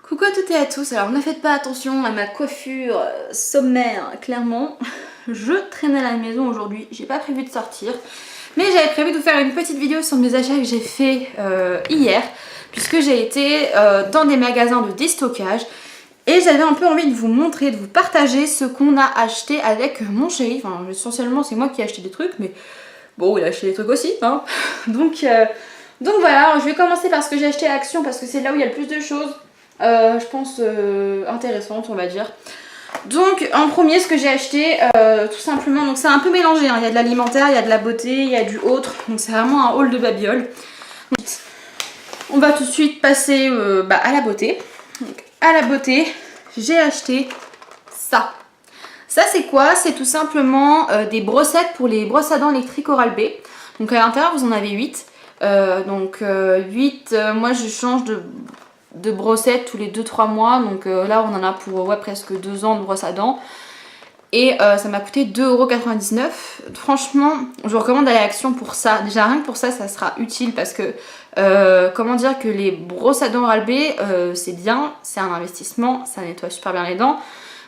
Coucou à toutes et à tous, alors ne faites pas attention à ma coiffure sommaire, clairement. Je traîne à la maison aujourd'hui, j'ai pas prévu de sortir. Mais j'avais prévu de vous faire une petite vidéo sur mes achats que j'ai fait hier. Puisque j'ai été dans des magasins de déstockage. Et j'avais un peu envie de vous montrer, de vous partager ce qu'on a acheté avec mon chéri. Enfin, essentiellement c'est moi qui ai acheté des trucs, mais bon, il a acheté des trucs aussi, hein. Donc voilà, je vais commencer par ce que j'ai acheté à Action parce que c'est là où il y a le plus de choses. Je pense intéressante, on va dire. Donc en premier, ce que j'ai acheté tout simplement, donc c'est un peu mélangé, hein. Il y a de l'alimentaire, il y a de la beauté, il y a du autre, donc c'est vraiment un haul de babiole. On va tout de suite passer à la beauté. Donc, à la beauté, j'ai acheté ça. Ça c'est quoi? C'est tout simplement des brossettes pour les brosses à dents électriques Oral-B. Donc à l'intérieur vous en avez 8. 8, moi je change de brossette tous les 2-3 mois, donc là on en a pour presque 2 ans de brosse à dents et ça m'a coûté 2,99 €. Franchement je vous recommande d'aller à Action pour ça, déjà rien que pour ça, ça sera utile parce que comment dire que les brosses à dents Oral-B c'est bien, c'est un investissement, ça nettoie super bien les dents,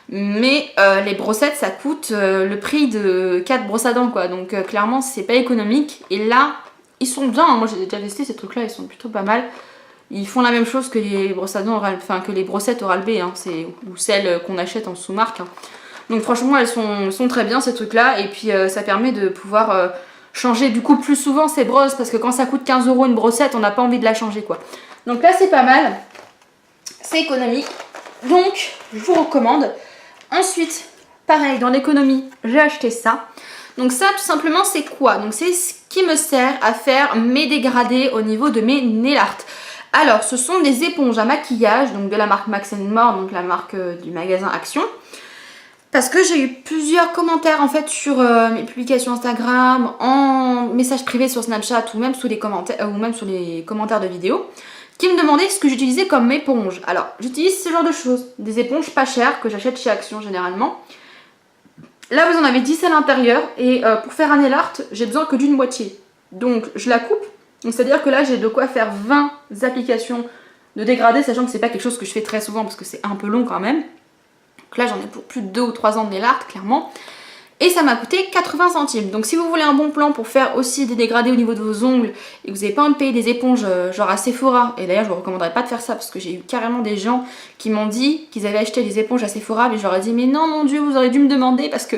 mais les brossettes ça coûte le prix de 4 brosses à dents quoi, donc clairement c'est pas économique. Et là ils sont bien, hein. Moi j'ai déjà testé ces trucs là, ils sont plutôt pas mal. Ils font la même chose que les brosses à dents enfin que les brossettes Oral-B, hein, ou celles qu'on achète en sous-marque, hein. Donc franchement elles sont très bien ces trucs là, et puis ça permet de pouvoir changer du coup plus souvent ces brosses, parce que quand ça coûte 15 € une brossette, on n'a pas envie de la changer quoi. Donc là c'est pas mal, c'est économique, donc je vous recommande. Ensuite, pareil, dans l'économie, j'ai acheté ça. Donc ça tout simplement c'est quoi? Donc c'est ce qui me sert à faire mes dégradés au niveau de mes nail art. Alors, ce sont des éponges à maquillage, donc de la marque Max More, donc la marque du magasin Action. Parce que j'ai eu plusieurs commentaires en fait sur mes publications Instagram, en messages privés sur Snapchat ou même sous les commentaires, de vidéos, qui me demandaient ce que j'utilisais comme éponge. Alors, j'utilise ce genre de choses, des éponges pas chères que j'achète chez Action généralement. Là, vous en avez 10 à l'intérieur et pour faire un nail art, j'ai besoin que d'une moitié. Donc, je la coupe. Donc c'est-à-dire que là j'ai de quoi faire 20 applications de dégradé, sachant que c'est pas quelque chose que je fais très souvent parce que c'est un peu long quand même. Donc là j'en ai pour plus de 2 ou 3 ans de nail art clairement. Et ça m'a coûté 80 centimes. Donc si vous voulez un bon plan pour faire aussi des dégradés au niveau de vos ongles et que vous n'avez pas envie de payer des éponges genre à Sephora, et d'ailleurs je vous recommanderais pas de faire ça parce que j'ai eu carrément des gens qui m'ont dit qu'ils avaient acheté des éponges à Sephora, mais je leur ai dit mais non mon dieu, vous auriez dû me demander, parce que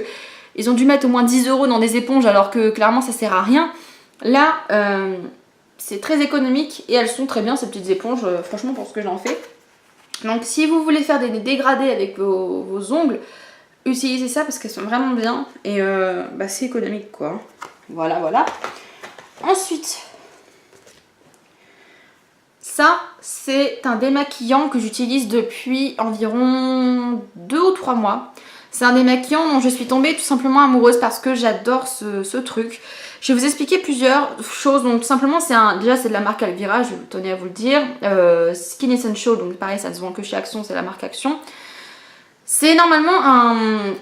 ils ont dû mettre au moins 10 € dans des éponges alors que clairement ça sert à rien. Là c'est très économique et elles sont très bien ces petites éponges, franchement pour ce que j'en fais. Donc si vous voulez faire des dégradés avec vos ongles, utilisez ça parce qu'elles sont vraiment bien et c'est économique quoi. Voilà. Ensuite, ça c'est un démaquillant que j'utilise depuis environ 2 ou 3 mois. C'est un démaquillant dont je suis tombée tout simplement amoureuse parce que j'adore ce truc. Je vais vous expliquer plusieurs choses. Donc tout simplement déjà c'est de la marque Alvira, je tenais à vous le dire. Skin Essential, donc pareil ça ne se vend que chez Action, c'est la marque Action. C'est normalement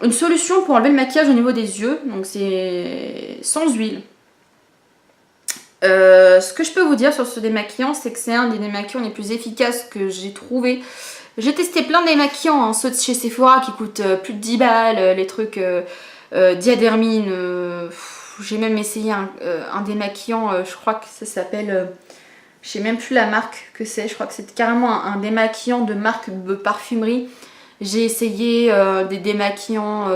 une solution pour enlever le maquillage au niveau des yeux. Donc c'est sans huile. Ce que je peux vous dire sur ce démaquillant, c'est que c'est un des démaquillants les plus efficaces que j'ai trouvé. J'ai testé plein de démaquillants, hein, ceux de chez Sephora qui coûtent plus de 10 balles, les trucs Diadermine. J'ai même essayé un démaquillant, je crois que ça s'appelle, je sais même plus la marque que c'est, je crois que c'est carrément un démaquillant de marque de parfumerie. J'ai essayé des démaquillants,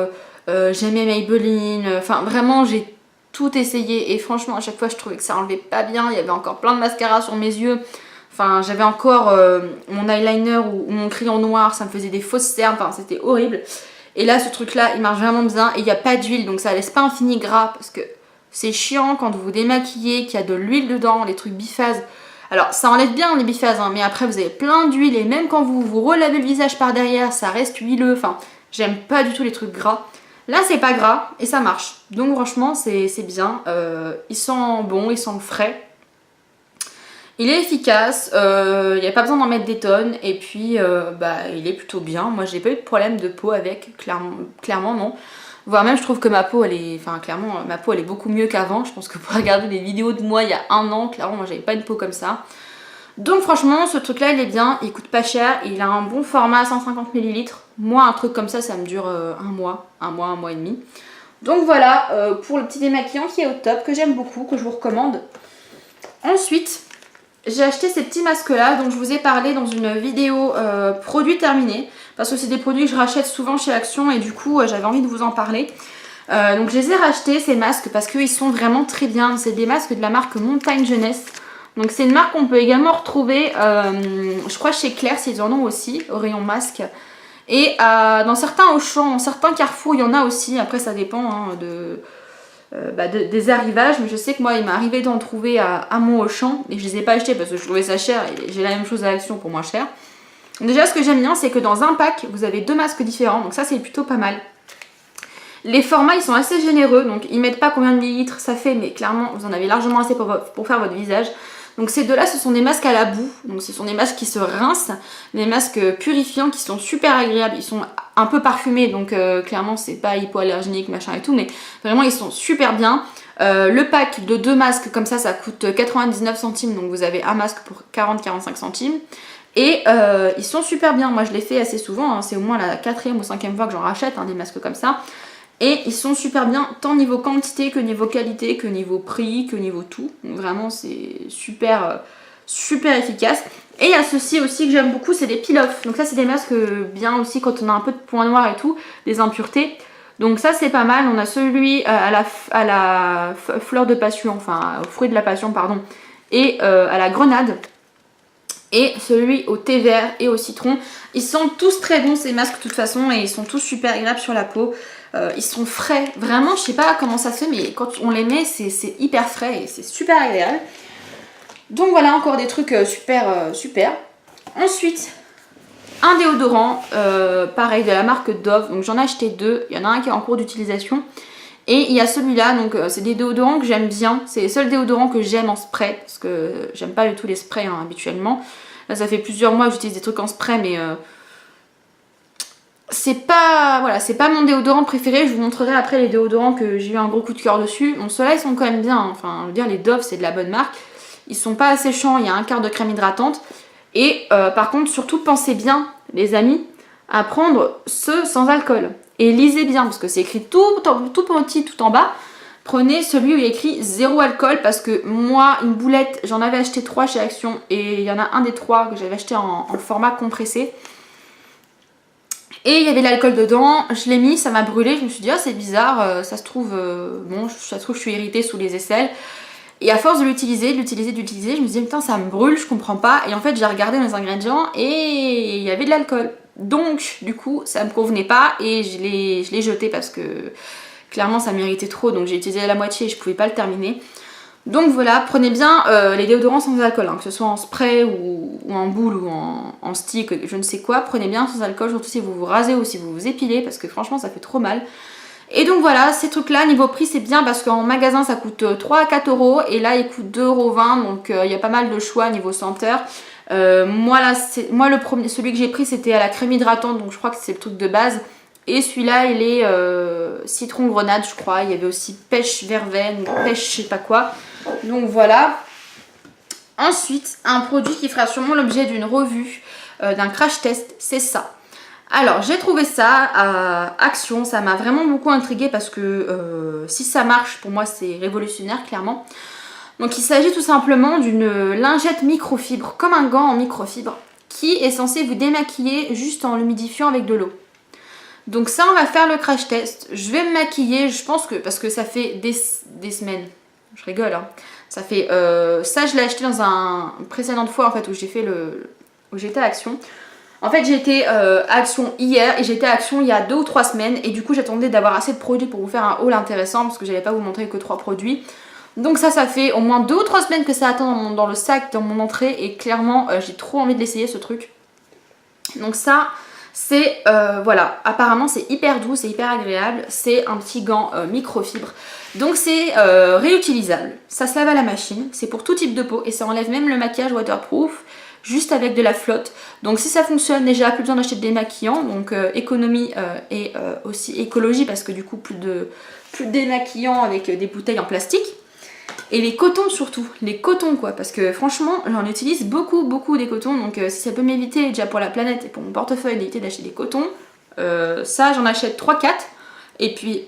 j'aimais Maybelline, enfin vraiment j'ai tout essayé et franchement à chaque fois je trouvais que ça enlevait pas bien, il y avait encore plein de mascara sur mes yeux. Enfin, j'avais encore mon eyeliner ou mon crayon noir, ça me faisait des fausses cernes, enfin c'était horrible. Et là, ce truc-là, il marche vraiment bien et il n'y a pas d'huile, donc ça laisse pas un fini gras parce que c'est chiant quand vous vous démaquillez, qu'il y a de l'huile dedans, les trucs biphases. Alors, ça enlève bien les biphases, hein, mais après vous avez plein d'huile et même quand vous vous relavez le visage par derrière, ça reste huileux. Enfin, j'aime pas du tout les trucs gras. Là, c'est pas gras et ça marche. Donc franchement, c'est bien. Il sent bon, il sent frais. Il est efficace, il n'y a pas besoin d'en mettre des tonnes et puis il est plutôt bien. Moi j'ai pas eu de problème de peau avec, clairement non. Voire même je trouve que ma peau elle est, clairement ma peau elle est beaucoup mieux qu'avant. Je pense que pour regarder des vidéos de moi il y a 1 an, clairement moi j'avais pas une peau comme ça. Donc franchement ce truc là il est bien, il coûte pas cher, il a un bon format 150 ml. Moi un truc comme ça me dure un mois et demi. Donc voilà pour le petit démaquillant qui est au top, que j'aime beaucoup, que je vous recommande. Ensuite j'ai acheté ces petits masques là dont je vous ai parlé dans une vidéo produits terminés. Parce que c'est des produits que je rachète souvent chez Action et du coup j'avais envie de vous en parler. Donc je les ai rachetés ces masques parce qu'ils sont vraiment très bien. C'est des masques de la marque Montagne Jeunesse. Donc c'est une marque qu'on peut également retrouver, je crois chez Claire s'ils en ont aussi, au rayon masque. Et dans certains Auchan, dans certains Carrefour, il y en a aussi. Après ça dépend hein, des arrivages. Mais je sais que moi il m'est arrivé d'en trouver à mon Auchan. Et je les ai pas achetés parce que je trouvais ça cher. Et j'ai la même chose à Action pour moins cher. Donc déjà ce que j'aime bien c'est que dans un pack vous avez 2 masques différents. Donc ça c'est plutôt pas mal. Les formats ils sont assez généreux. Donc ils mettent pas combien de millilitres ça fait. Mais clairement vous en avez largement assez pour faire votre visage. Donc ces deux là ce sont des masques à la boue, donc ce sont des masques qui se rincent, des masques purifiants qui sont super agréables, ils sont un peu parfumés donc clairement c'est pas hypoallergénique machin et tout, mais vraiment ils sont super bien. Le pack de 2 masques comme ça coûte 99 centimes, donc vous avez un masque pour 40-45 centimes. Et ils sont super bien, moi je les fais assez souvent, hein. C'est au moins la 4e ou 5e fois que j'en rachète hein, des masques comme ça. Et ils sont super bien, tant niveau quantité que niveau qualité, que niveau prix, que niveau tout. Donc vraiment c'est super, super efficace. Et il y a ceci aussi que j'aime beaucoup, c'est des peel-off. Donc ça c'est des masques bien aussi quand on a un peu de points noirs et tout, des impuretés. Donc ça c'est pas mal, on a celui à la fleur de passion, enfin au fruit de la passion pardon, et à la grenade. Et celui au thé vert et au citron. Ils sont tous très bons ces masques de toute façon et ils sont tous super agréables sur la peau. Ils sont frais, vraiment je sais pas comment ça se fait mais quand on les met c'est hyper frais et c'est super agréable. Donc voilà encore des trucs super. Ensuite un déodorant pareil de la marque Dove, donc j'en ai acheté 2, il y en a un qui est en cours d'utilisation. Et il y a celui-là, donc c'est des déodorants que j'aime bien, c'est les seuls déodorants que j'aime en spray, parce que j'aime pas du tout les sprays hein, habituellement. Là ça fait plusieurs mois que j'utilise des trucs en spray mais c'est pas, voilà, c'est pas mon déodorant préféré. Je vous montrerai après les déodorants que j'ai eu un gros coup de cœur dessus. Bon ceux-là ils sont quand même bien, hein. Enfin je veux dire les Dove c'est de la bonne marque. Ils sont pas asséchants, il y a un quart de crème hydratante. Et par contre surtout pensez bien les amis à prendre ceux sans alcool. Et lisez bien parce que c'est écrit tout petit tout en bas. Prenez celui où il y a écrit 0 alcool parce que moi une boulette j'en avais acheté 3 chez Action et il y en a un des 3 que j'avais acheté en format compressé. Et il y avait de l'alcool dedans, je l'ai mis, ça m'a brûlé, je me suis dit ah c'est bizarre, ça se trouve, bon ça se trouve je suis irritée sous les aisselles. Et à force de l'utiliser, je me suis dit putain ça me brûle, je comprends pas. Et en fait j'ai regardé les ingrédients et il y avait de l'alcool. Donc du coup ça me convenait pas et je l'ai jeté parce que clairement ça m'irritait trop. Donc j'ai utilisé la moitié et je pouvais pas le terminer. Donc voilà, prenez bien les déodorants sans alcool, hein, que ce soit en spray ou en boule ou en stick, je ne sais quoi. Prenez bien sans alcool, surtout si vous vous rasez ou si vous vous épilez parce que franchement ça fait trop mal. Et donc voilà, ces trucs là niveau prix c'est bien parce qu'en magasin ça coûte 3 à 4 euros et là il coûte 2,20 €, donc il y a pas mal de choix niveau senteur. Moi le premier, celui que j'ai pris c'était à la crème hydratante, donc je crois que c'est le truc de base. Et celui-là il est citron grenade je crois, il y avait aussi pêche verveine, pêche je sais pas quoi. Donc voilà. Ensuite un produit qui fera sûrement l'objet d'une revue, d'un crash test, c'est ça. Alors j'ai trouvé ça à Action, ça m'a vraiment beaucoup intriguée parce que si ça marche pour moi c'est révolutionnaire clairement. Donc il s'agit tout simplement d'une lingette microfibre, comme un gant en microfibre, qui est censé vous démaquiller juste en l'humidifiant avec de l'eau. Donc ça on va faire le crash test, je vais me maquiller, je pense que, parce que ça fait des semaines, je rigole hein, ça fait, ça je l'ai acheté dans une précédente fois en fait où j'ai fait où j'étais à Action. En fait j'ai été à Action hier et j'étais à Action il y a 2 ou 3 semaines et du coup j'attendais d'avoir assez de produits pour vous faire un haul intéressant parce que j'allais pas vous montrer que 3 produits. Donc ça fait au moins 2 ou 3 semaines que ça attend dans le sac, dans mon entrée et clairement j'ai trop envie de l'essayer ce truc. Donc ça c'est, voilà, apparemment c'est hyper doux, c'est hyper agréable, c'est un petit gant microfibre. Donc c'est réutilisable, ça se lave à la machine, c'est pour tout type de peau et ça enlève même le maquillage waterproof. Juste avec de la flotte. Donc si ça fonctionne déjà, plus besoin d'acheter de démaquillants. Donc économie et aussi écologie parce que du coup plus de démaquillants avec des bouteilles en plastique. Et les cotons surtout, les cotons quoi, parce que franchement j'en utilise beaucoup des cotons, donc si ça peut m'éviter déjà pour la planète et pour mon portefeuille d'éviter d'acheter des cotons, ça j'en achète 3-4 et puis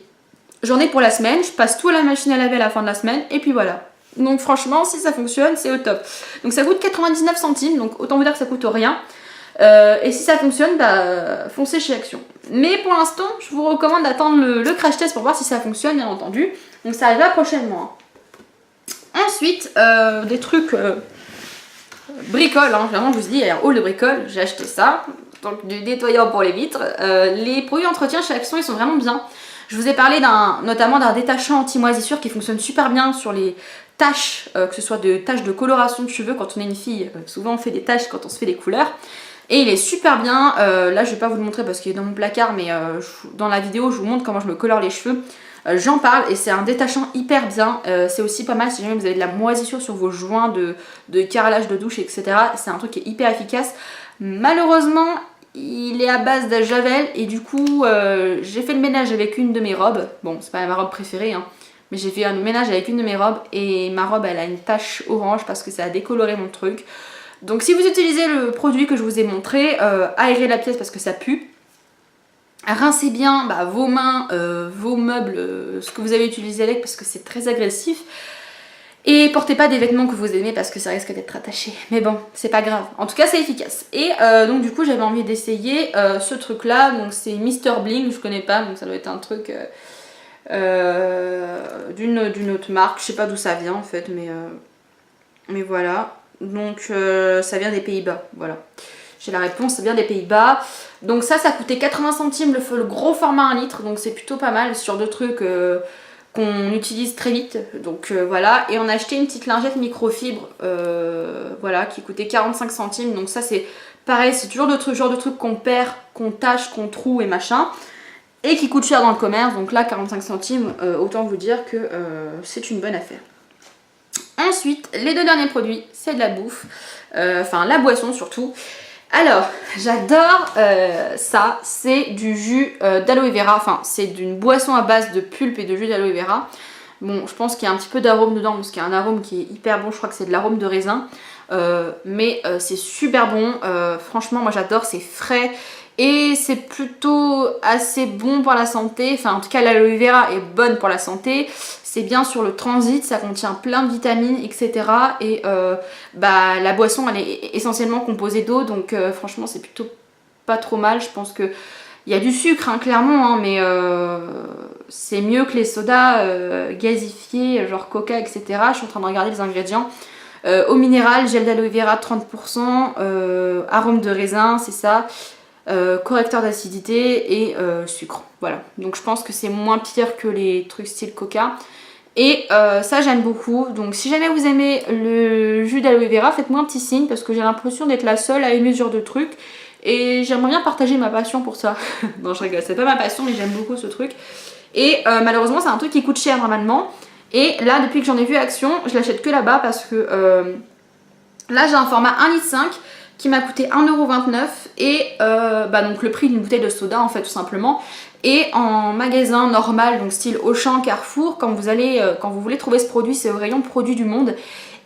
j'en ai pour la semaine, je passe tout à la machine à laver à la fin de la semaine et puis voilà. Donc franchement si ça fonctionne c'est au top. Donc ça coûte 99 centimes, donc autant vous dire que ça coûte rien. Et si ça fonctionne, bah foncez chez Action. Mais pour l'instant je vous recommande d'attendre le crash test pour voir si ça fonctionne bien entendu. Donc ça arrivera prochainement. Ensuite, des trucs bricole, hein, vraiment je vous dis, il y a un haul de bricole, j'ai acheté ça, donc du nettoyant pour les vitres. Les produits entretien chez Action ils sont vraiment bien. Je vous ai parlé notamment d'un détachant anti-moisissure qui fonctionne super bien sur les taches, que ce soit de taches de coloration de cheveux quand on est une fille, souvent on fait des taches quand on se fait des couleurs. Et il est super bien, là je vais pas vous le montrer parce qu'il est dans mon placard, mais dans la vidéo je vous montre comment je me colore les cheveux. J'en parle et c'est un détachant hyper bien, c'est aussi pas mal si jamais vous avez de la moisissure sur vos joints de carrelage de douche etc. C'est un truc qui est hyper efficace. Malheureusement il est à base de javel et du coup j'ai fait le ménage avec une de mes robes. Bon c'est pas ma robe préférée hein, mais j'ai fait un ménage avec une de mes robes et ma robe elle a une tache orange parce que ça a décoloré mon truc. Donc si vous utilisez le produit que je vous ai montré, aérez la pièce parce que ça pue. Rincez bien vos mains, vos meubles, ce que vous avez utilisé avec parce que c'est très agressif. Et portez pas des vêtements que vous aimez parce que ça risque d'être attaché. Mais bon, c'est pas grave. En tout cas, c'est efficace. Et donc du coup, j'avais envie d'essayer ce truc là. Donc c'est Mr Bling, je connais pas, donc ça doit être un truc d'une autre marque. Je sais pas d'où ça vient en fait, mais voilà. Donc ça vient des Pays-Bas, voilà. J'ai la réponse, ça vient des Pays-Bas. Donc ça coûtait 80 centimes le gros format 1 litre. Donc c'est plutôt pas mal sur deux trucs qu'on utilise très vite. Donc voilà. Et on a acheté une petite lingette microfibre voilà, qui coûtait 45 centimes. Donc ça c'est pareil, c'est toujours le genre de truc qu'on perd, qu'on tâche, qu'on troue et machin. Et qui coûte cher dans le commerce. Donc là 45 centimes, autant vous dire que c'est une bonne affaire. Ensuite, les deux derniers produits, c'est de la bouffe. Enfin la boisson surtout. Alors, j'adore ça, c'est du jus d'aloe vera, enfin c'est d'une boisson à base de pulpe et de jus d'aloe vera. Bon, je pense qu'il y a un petit peu d'arôme dedans parce qu'il y a un arôme qui est hyper bon, je crois que c'est de l'arôme de raisin. Mais c'est super bon, franchement moi j'adore, c'est frais et c'est plutôt assez bon pour la santé. Enfin en tout cas l'aloe vera est bonne pour la santé. C'est bien sur le transit, ça contient plein de vitamines, etc. Et la boisson, elle est essentiellement composée d'eau, donc franchement, c'est plutôt pas trop mal. Je pense qu'il y a du sucre, hein, clairement, hein, mais c'est mieux que les sodas gazifiés, genre Coca, etc. Je suis en train de regarder les ingrédients. Eau minérale, gel d'aloe vera 30%, arôme de raisin, c'est ça. Correcteur d'acidité et sucre, voilà. Donc je pense que c'est moins pire que les trucs style Coca. Et ça j'aime beaucoup. Donc si jamais vous aimez le jus d'aloe vera, faites-moi un petit signe parce que j'ai l'impression d'être la seule à aimer ce genre de truc. Et j'aimerais bien partager ma passion pour ça. Non je rigole, c'est pas ma passion mais j'aime beaucoup ce truc. Et malheureusement c'est un truc qui coûte cher normalement. Et là depuis que j'en ai vu Action, je l'achète que là-bas parce que là j'ai un format 1,5 litre qui m'a coûté 1,29€ et donc le prix d'une bouteille de soda en fait tout simplement. Et en magasin normal, donc style Auchan, Carrefour, quand vous voulez trouver ce produit, c'est au rayon produits du monde.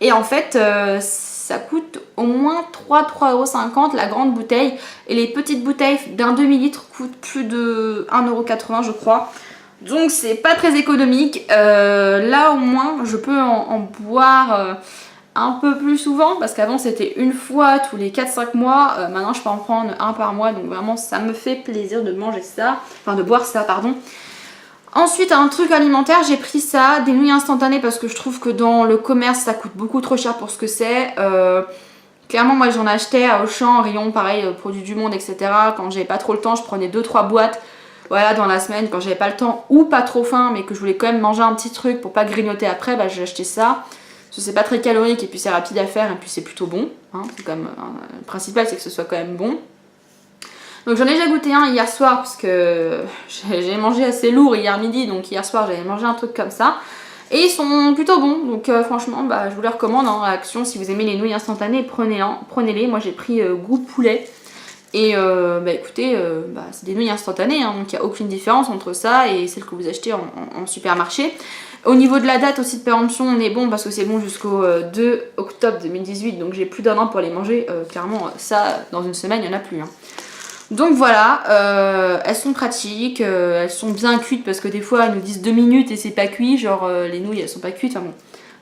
Et en fait, ça coûte au moins 3,50€ la grande bouteille. Et les petites bouteilles d'un demi-litre coûtent plus de 1,80€ je crois. Donc c'est pas très économique. Là au moins, je peux en boire un peu plus souvent parce qu'avant c'était une fois tous les 4-5 mois, maintenant je peux en prendre un par mois donc vraiment ça me fait plaisir de manger ça, enfin de boire ça pardon. Ensuite un truc alimentaire, j'ai pris ça, des nouilles instantanées parce que je trouve que dans le commerce ça coûte beaucoup trop cher pour ce que c'est. Clairement moi j'en achetais à Auchan, rayon pareil, produits du monde etc. Quand j'avais pas trop le temps je prenais 2-3 boîtes. Voilà, dans la semaine quand j'avais pas le temps ou pas trop faim mais que je voulais quand même manger un petit truc pour pas grignoter après, j'ai acheté ça. C'est pas très calorique et puis c'est rapide à faire et puis c'est plutôt bon. Hein, c'est quand même, le principal c'est que ce soit quand même bon. Donc j'en ai déjà goûté un hier soir parce que j'ai mangé assez lourd hier midi. Donc hier soir j'avais mangé un truc comme ça. Et ils sont plutôt bons. Donc franchement je vous les recommande en Action. Si vous aimez les nouilles instantanées, prenez-les. Moi j'ai pris goût poulet. Et écoutez, c'est des nouilles instantanées, hein, donc il n'y a aucune différence entre ça et celles que vous achetez en supermarché. Au niveau de la date aussi de péremption, on est bon parce que c'est bon jusqu'au 2 octobre 2018, donc j'ai plus d'un an pour les manger. Clairement, ça, dans une semaine, il n'y en a plus. Hein. Donc voilà, elles sont pratiques, elles sont bien cuites parce que des fois, elles nous disent 2 minutes et c'est pas cuit, genre les nouilles, elles sont pas cuites, enfin bon.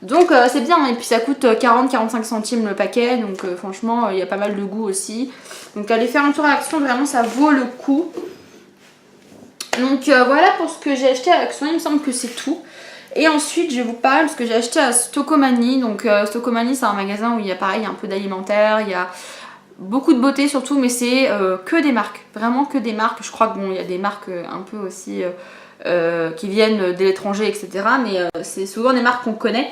Donc c'est bien, et puis ça coûte 40-45 centimes le paquet, donc franchement, il y a pas mal de goût aussi. Donc allez faire un tour à Action, vraiment, ça vaut le coup. Donc voilà pour ce que j'ai acheté à Action, il me semble que c'est tout. Et ensuite je vous parle de ce que j'ai acheté à Stocomanie. Donc Stocomanie c'est un magasin où il y a pareil un peu d'alimentaire, il y a beaucoup de beauté surtout, mais c'est que des marques, vraiment que des marques. Je crois que bon il y a des marques un peu aussi qui viennent de l'étranger etc. Mais c'est souvent des marques qu'on connaît.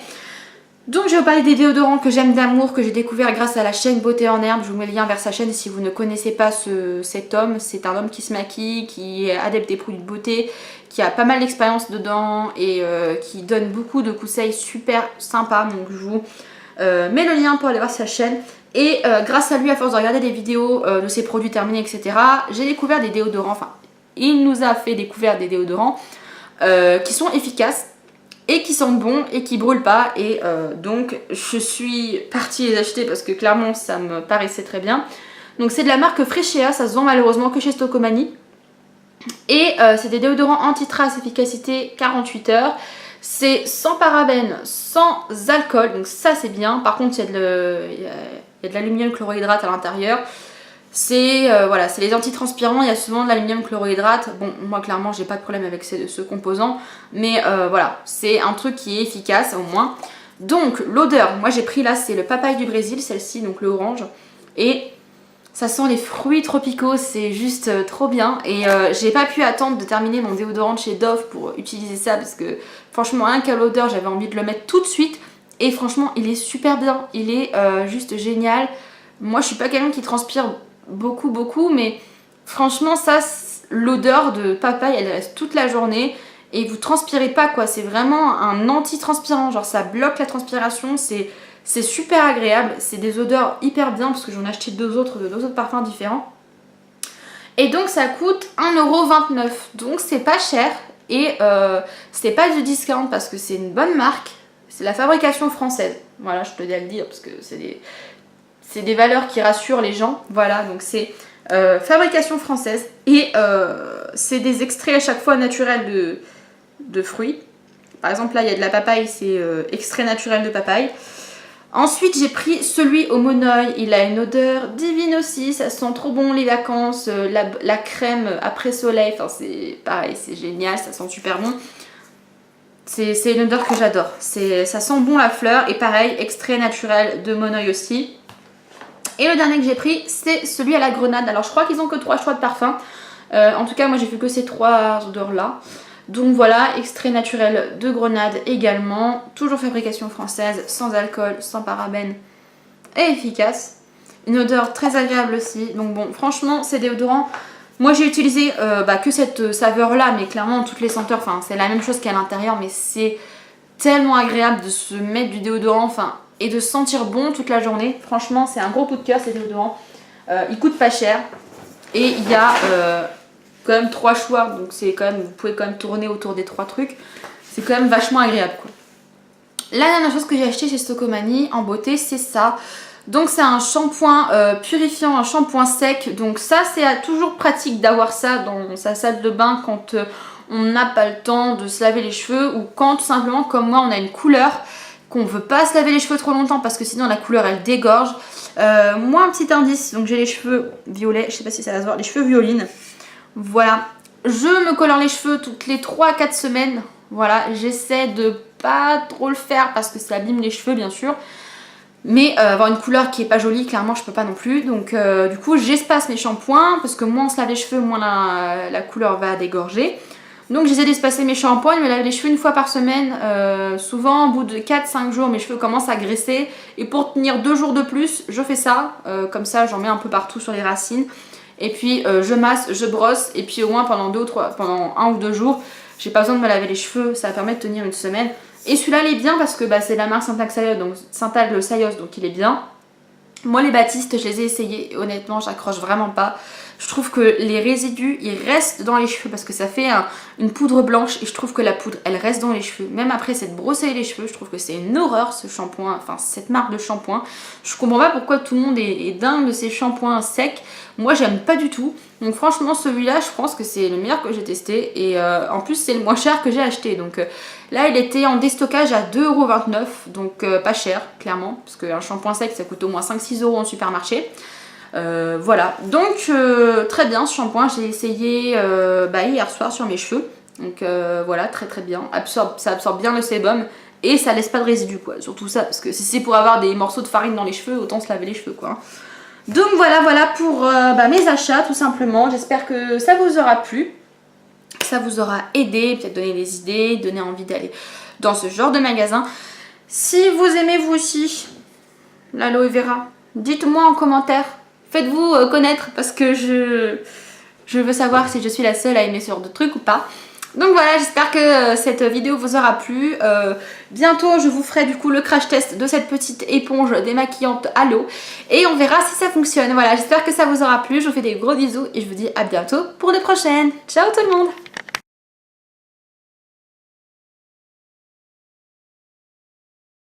Donc je vais vous parler des déodorants que j'aime d'amour, que j'ai découvert grâce à la chaîne Beauté en Herbe. Je vous mets le lien vers sa chaîne si vous ne connaissez pas cet homme. C'est un homme qui se maquille, qui est adepte des produits de beauté, qui a pas mal d'expérience dedans et qui donne beaucoup de conseils super sympas. Donc je vous mets le lien pour aller voir sa chaîne. Et grâce à lui, à force de regarder des vidéos de ses produits terminés, etc., j'ai découvert des déodorants, enfin il nous a fait découvrir des déodorants qui sont efficaces et qui sentent bon et qui brûlent pas, et donc je suis partie les acheter parce que clairement ça me paraissait très bien. Donc c'est de la marque Freshéa, ça se vend malheureusement que chez Stocomanie, et c'est des déodorants anti-trace, efficacité 48 heures, c'est sans parabènes, sans alcool, donc ça c'est bien. Par contre il y a de l'aluminium chlorohydrate à l'intérieur. C'est voilà, c'est les antitranspirants, il y a souvent de l'aluminium chlorohydrate. Bon, moi clairement j'ai pas de problème avec ce composant, mais voilà, c'est un truc qui est efficace au moins. Donc l'odeur, moi j'ai pris là, c'est le papaye du Brésil, celle-ci, donc le orange, et ça sent les fruits tropicaux, c'est juste trop bien. Et j'ai pas pu attendre de terminer mon déodorant de chez Dove pour utiliser ça parce que franchement rien qu'à l'odeur j'avais envie de le mettre tout de suite, et franchement il est super bien, il est juste génial. Moi je suis pas quelqu'un qui transpire beaucoup, mais franchement ça, l'odeur de papaye elle reste toute la journée et vous transpirez pas quoi, c'est vraiment un anti-transpirant, genre ça bloque la transpiration, c'est super agréable, c'est des odeurs hyper bien parce que j'en ai acheté deux autres parfums différents. Et donc ça coûte 1,29€, donc c'est pas cher, et c'est pas du discount parce que c'est une bonne marque, c'est la fabrication française, voilà je te dois le dire parce que c'est des valeurs qui rassurent les gens. Voilà, donc c'est fabrication française. Et c'est des extraits à chaque fois naturels de fruits. Par exemple, là, il y a de la papaye, c'est extrait naturel de papaye. Ensuite, j'ai pris celui au monoeil. Il a une odeur divine aussi. Ça sent trop bon les vacances. La crème après soleil. Enfin, c'est pareil, c'est génial. Ça sent super bon. C'est une odeur que j'adore. Ça sent bon la fleur. Et pareil, extrait naturel de monoeil aussi. Et le dernier que j'ai pris, c'est celui à la grenade. Alors je crois qu'ils ont que 3 choix de parfum. En tout cas, moi j'ai vu que ces 3 odeurs là. Donc voilà, extrait naturel de grenade également. Toujours fabrication française, sans alcool, sans parabènes et efficace. Une odeur très agréable aussi. Donc bon, franchement, ces déodorants, moi j'ai utilisé que cette saveur là, mais clairement toutes les senteurs, enfin c'est la même chose qu'à l'intérieur, mais c'est tellement agréable de se mettre du déodorant, enfin, et de sentir bon toute la journée. Franchement c'est un gros coup de cœur ces déodorants. Ils coûtent pas cher et il y a quand même 3 choix, donc c'est quand même, vous pouvez quand même tourner autour des 3 trucs. C'est quand même vachement agréable quoi. La dernière chose que j'ai acheté chez Stocomanie en beauté, c'est ça. Donc c'est un shampoing purifiant, un shampoing sec. Donc ça c'est toujours pratique d'avoir ça dans sa salle de bain quand on n'a pas le temps de se laver les cheveux, ou quand tout simplement comme moi on a une couleur qu'on veut pas se laver les cheveux trop longtemps parce que sinon la couleur elle dégorge. Moi un petit indice, donc j'ai les cheveux violets, je sais pas si ça va se voir, les cheveux violines. Voilà, je me colore les cheveux toutes les 3 à 4 semaines. Voilà, j'essaie de pas trop le faire parce que ça abîme les cheveux bien sûr. Mais avoir une couleur qui est pas jolie, clairement je peux pas non plus. Donc du coup j'espace mes shampoings parce que moins on se lave les cheveux, moins la couleur va dégorger. Donc j'essaie d'espacer mes shampoings, je me lave les cheveux une fois par semaine. Souvent au bout de 4-5 jours mes cheveux commencent à graisser. Et pour tenir 2 jours de plus, je fais ça. Comme ça j'en mets un peu partout sur les racines. Et puis je masse, je brosse. Et puis au moins pendant 1 ou 2 jours, j'ai pas besoin de me laver les cheveux. Ça va permettre de tenir une semaine. Et celui-là il est bien parce que c'est la marque Santal Sayos, donc il est bien. Moi les Baptiste je les ai essayés et honnêtement j'accroche vraiment pas. Je trouve que les résidus ils restent dans les cheveux parce que ça fait une poudre blanche et je trouve que la poudre elle reste dans les cheveux. Même après s'être brossé les cheveux, je trouve que c'est une horreur ce shampoing, enfin cette marque de shampoing. Je comprends pas pourquoi tout le monde est dingue de ces shampoings secs. Moi j'aime pas du tout. Donc franchement celui-là je pense que c'est le meilleur que j'ai testé et en plus c'est le moins cher que j'ai acheté. Donc là il était en déstockage à 2,29 €, donc pas cher clairement parce qu'un shampoing sec ça coûte au moins 5-6 € en supermarché. Voilà, donc très bien ce shampoing, j'ai essayé hier soir sur mes cheveux. Donc voilà, très très bien, ça absorbe bien le sébum et ça laisse pas de résidus quoi, surtout ça, parce que si c'est pour avoir des morceaux de farine dans les cheveux, autant se laver les cheveux quoi. Donc voilà pour mes achats tout simplement, j'espère que ça vous aura plu, ça vous aura aidé, peut-être donné des idées, donné envie d'aller dans ce genre de magasin. Si vous aimez vous aussi l'aloe vera, dites-moi en commentaire. Faites-vous connaître parce que je veux savoir si je suis la seule à aimer ce genre de truc ou pas. Donc voilà, j'espère que cette vidéo vous aura plu. Bientôt, je vous ferai du coup le crash test de cette petite éponge démaquillante à l'eau. Et on verra si ça fonctionne. Voilà, j'espère que ça vous aura plu. Je vous fais des gros bisous et je vous dis à bientôt pour les prochaines. Ciao tout le monde!